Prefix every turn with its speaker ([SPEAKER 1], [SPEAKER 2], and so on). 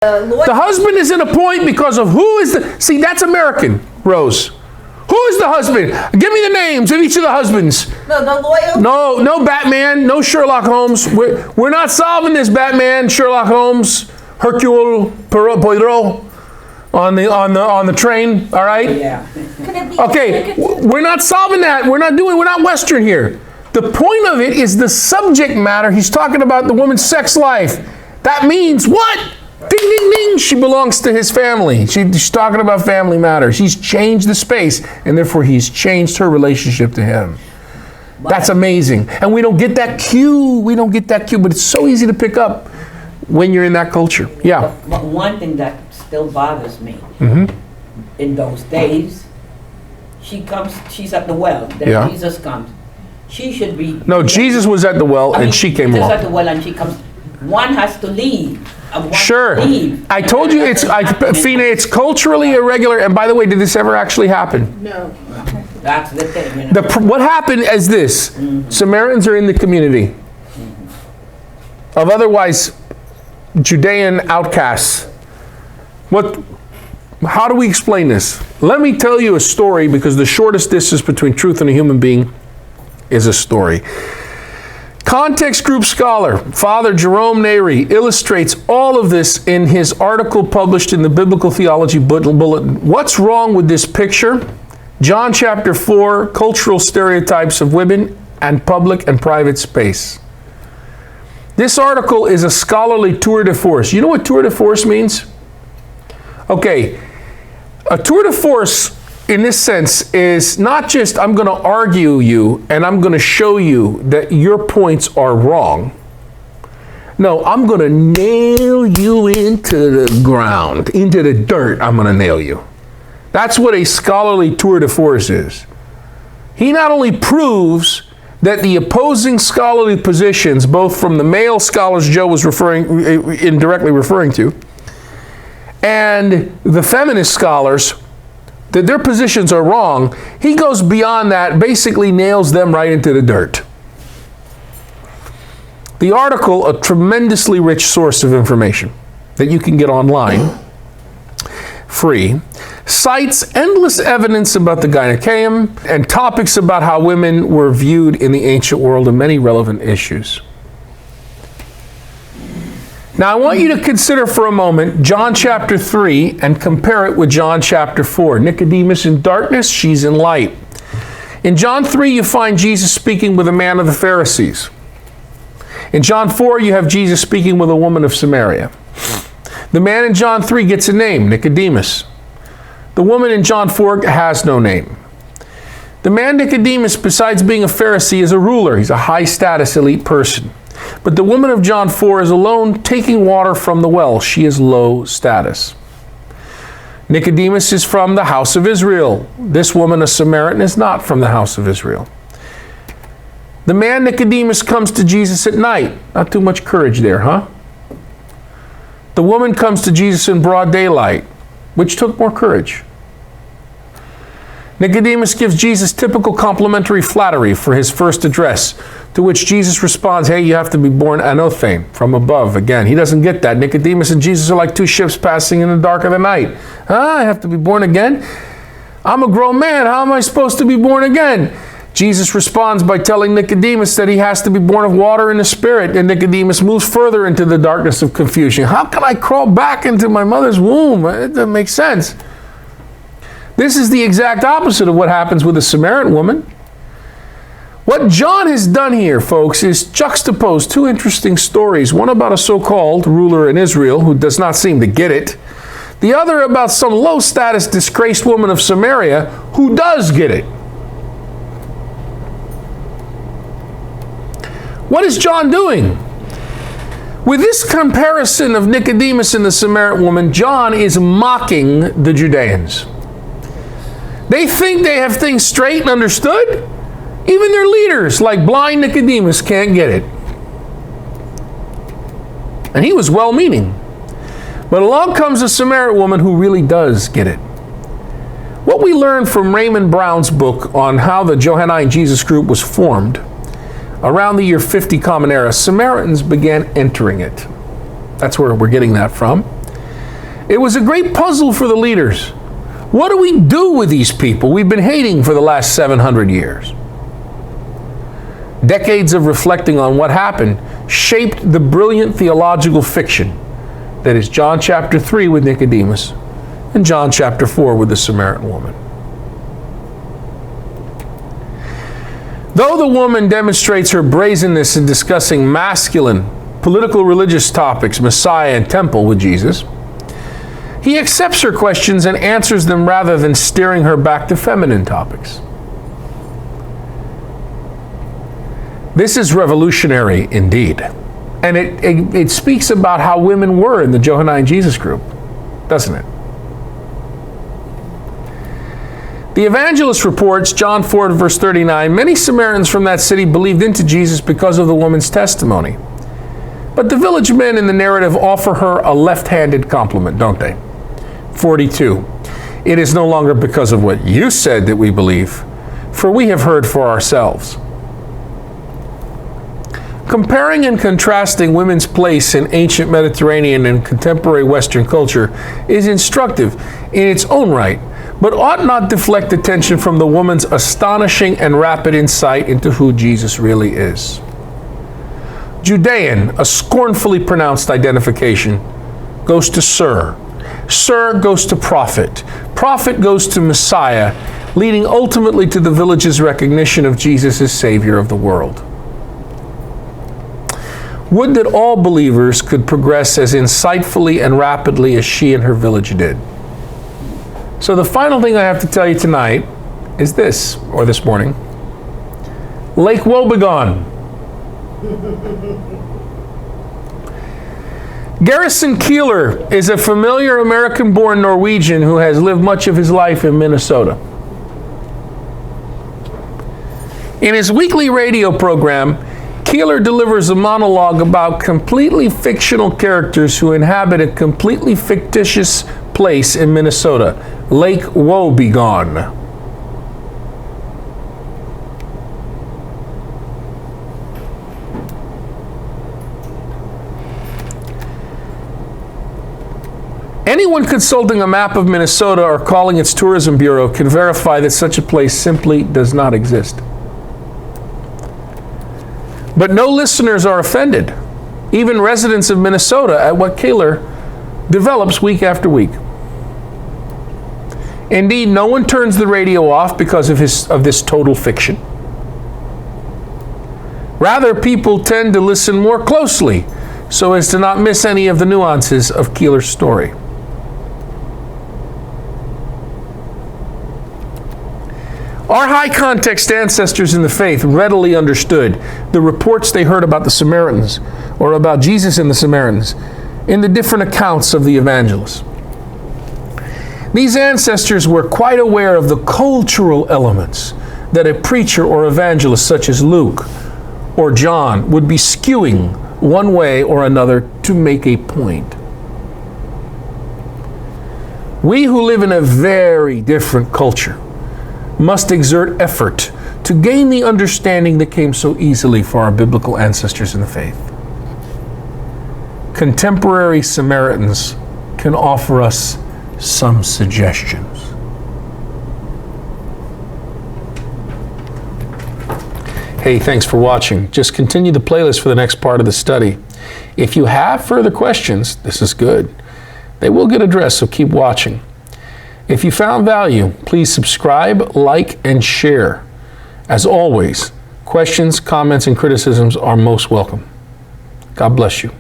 [SPEAKER 1] The husband is in a point because of who is the... See, that's American, Rose. Who is the husband? Give me the names of each of the husbands.
[SPEAKER 2] No, the lawyer.
[SPEAKER 1] No Batman, no Sherlock Holmes. We're not solving this, Batman, Sherlock Holmes, Hercule Poirot on the train, all right?
[SPEAKER 2] Yeah.
[SPEAKER 1] Okay, we're not solving that. We're not Western here. The point of it is the subject matter. He's talking about the woman's sex life. That means what? Ding, ding, ding. She belongs to his family. She's talking about family matters. He's changed the space, and therefore he's changed her relationship to him. That's amazing. And we don't get that cue. But it's so easy to pick up when you're in that culture. Yeah.
[SPEAKER 2] But one thing that still bothers me, in those days, she's at the well. Then Jesus comes. She should be...
[SPEAKER 1] No, Jesus was at the well and she came along.
[SPEAKER 2] Jesus at the well and she comes. One has to leave.
[SPEAKER 1] Sure. I told you, Fina, it's culturally irregular. And by the way, did this ever actually happen?
[SPEAKER 2] No. That's the thing. You know.
[SPEAKER 1] What happened is this. Samaritans are in the community of otherwise Judean outcasts. How do we explain this? Let me tell you a story, because the shortest distance between truth and a human being is a story. Context group scholar, Father Jerome Neyrey, illustrates all of this in his article published in the Biblical Theology Bulletin. What's wrong with this picture? John chapter 4, cultural stereotypes of women and public and private space. This article is a scholarly tour de force. You know what tour de force means? Okay, a tour de force in this sense is not just I'm going to argue you and I'm going to show you that your points are wrong. No, I'm going to nail you into the ground, into the dirt. I'm going to nail you. That's what a scholarly tour de force is. He not only proves that the opposing scholarly positions, both from the male scholars Joe was indirectly referring to, and the feminist scholars, that their positions are wrong, he goes beyond that, basically nails them right into the dirt. The article, a tremendously rich source of information that you can get online, free, cites endless evidence about the Gynaeceum and topics about how women were viewed in the ancient world and many relevant issues. Now, I want you to consider for a moment John chapter 3 and compare it with John chapter 4. Nicodemus in darkness, she's in light. In John 3, you find Jesus speaking with a man of the Pharisees. In John 4, you have Jesus speaking with a woman of Samaria. The man in John 3 gets a name, Nicodemus. The woman in John 4 has no name. The man Nicodemus, besides being a Pharisee, is a ruler. He's a high-status elite person. But the woman of John 4 is alone taking water from the well. She is low status. Nicodemus is from the house of Israel. This woman, a Samaritan, is not from the house of Israel. The man Nicodemus comes to Jesus at night. Not too much courage there, huh? The woman comes to Jesus in broad daylight. Which took more courage? Nicodemus gives Jesus typical complimentary flattery for his first address, to which Jesus responds, hey, you have to be born anothane, from above. Again, he doesn't get that. Nicodemus and Jesus are like two ships passing in the dark of the night. I have to be born again? I'm a grown man. How am I supposed to be born again? Jesus responds by telling Nicodemus that he has to be born of water and the Spirit, and Nicodemus moves further into the darkness of confusion. How can I crawl back into my mother's womb? It doesn't make sense. This is the exact opposite of what happens with the Samaritan woman. What John has done here, folks, is juxtapose two interesting stories. One about a so-called ruler in Israel who does not seem to get it. The other about some low-status, disgraced woman of Samaria who does get it. What is John doing? With this comparison of Nicodemus and the Samaritan woman, John is mocking the Judeans. They think they have things straight and understood. Even their leaders, like blind Nicodemus, can't get it. And he was well-meaning. But along comes a Samaritan woman who really does get it. What we learned from Raymond Brown's book on how the Johannine Jesus group was formed, around the year 50 Common Era, Samaritans began entering it. That's where we're getting that from. It was a great puzzle for the leaders. What do we do with these people we've been hating for the last 700 years? Decades of reflecting on what happened shaped the brilliant theological fiction that is John chapter 3 with Nicodemus and John chapter 4 with the Samaritan woman. Though the woman demonstrates her brazenness in discussing masculine, political, religious topics, Messiah and temple with Jesus, he accepts her questions and answers them rather than steering her back to feminine topics. This is revolutionary indeed. And it speaks about how women were in the Johannine Jesus group, doesn't it? The evangelist reports, John 4 verse 39, many Samaritans from that city believed into Jesus because of the woman's testimony. But the village men in the narrative offer her a left-handed compliment, don't they? 42, it is no longer because of what you said that we believe, for we have heard for ourselves. Comparing and contrasting women's place in ancient Mediterranean and contemporary Western culture is instructive in its own right, but ought not deflect attention from the woman's astonishing and rapid insight into who Jesus really is. Judean, a scornfully pronounced identification, goes to Sir. Sir goes to prophet. Prophet goes to Messiah, leading ultimately to the village's recognition of Jesus as Savior of the world. Would that all believers could progress as insightfully and rapidly as she and her village did. So the final thing I have to tell you tonight is this, or this morning. Lake Woebegone. Garrison Keillor is a familiar American-born Norwegian who has lived much of his life in Minnesota. In his weekly radio program, Keillor delivers a monologue about completely fictional characters who inhabit a completely fictitious place in Minnesota, Lake Woebegone. Anyone consulting a map of Minnesota or calling its tourism bureau can verify that such a place simply does not exist. But no listeners are offended, even residents of Minnesota, at what Keillor develops week after week. Indeed, no one turns the radio off because of this total fiction. Rather, people tend to listen more closely so as to not miss any of the nuances of Keillor's story. Our high-context ancestors in the faith readily understood the reports they heard about the Samaritans, or about Jesus and the Samaritans, in the different accounts of the evangelists. These ancestors were quite aware of the cultural elements that a preacher or evangelist such as Luke or John would be skewing one way or another to make a point. We who live in a very different culture must exert effort to gain the understanding that came so easily for our biblical ancestors in the faith. Contemporary Samaritans can offer us some suggestions. Hey, thanks for watching. Just continue the playlist for the next part of the study. If you have further questions, this is good. They will get addressed, so keep watching. If you found value, please subscribe, like, and share. As always, questions, comments, and criticisms are most welcome. God bless you.